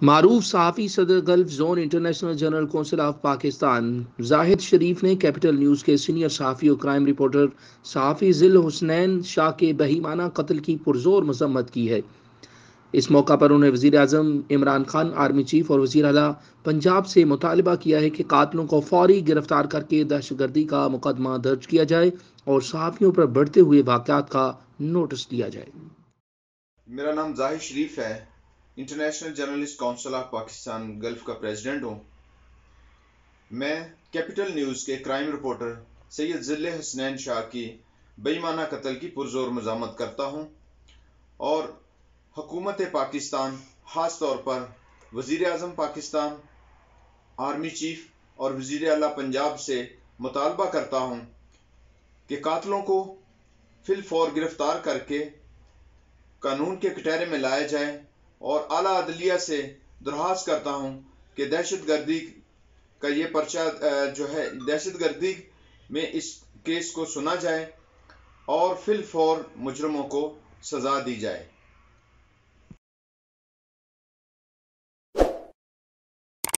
معروف صحافی صدر Gulf zone international general council of Pakistan Zahid Sharif نے کیپٹل نیوز کے سینئر صحافی اور کرائم رپورٹر صحافی ذل حسنین شاہ کے بہیمانہ قتل کی پرزور مذمت کی ہے۔ اس موقع پر انہوں نے وزیر اعظم عمران خان، آرمی چیف اور وزیر اعلیٰ پنجاب سے مطالبہ کیا ہے کہ قاتلوں کو فوری گرفتار کر کے دہشت گردی کا مقدمہ درج کیا جائے اور صحافیوں پر بڑھتے ہوئے واقعات کا نوٹس لیا جائے۔ میرا نام زاہد شریف ہے، international journalist council of Pakistan golf کا پریزیڈنٹ ہوں۔ میں کیپٹل نیوز کے کرائم رپورٹر سید ذل حسنین شاہ کی بے ایمانہ قتل کی پرزور مذمت کرتا ہوں اور حکومت پاکستان، خاص طور پر وزیر اعظم پاکستان، آرمی چیف اور وزیر اعلیٰ پنجاب سے مطالبہ کرتا ہوں کہ قاتلوں کو فی الفور گرفتار کر کے قانون کے کٹہرے میں لایا جائے، اور اعلیٰ عدلیہ سے درخواست کرتا ہوں کہ دہشت گردی کا یہ پرچہ دہشت گردی میں اس کیس کو سنا جائے اور فی الفور مجرموں کو سزا دی جائے۔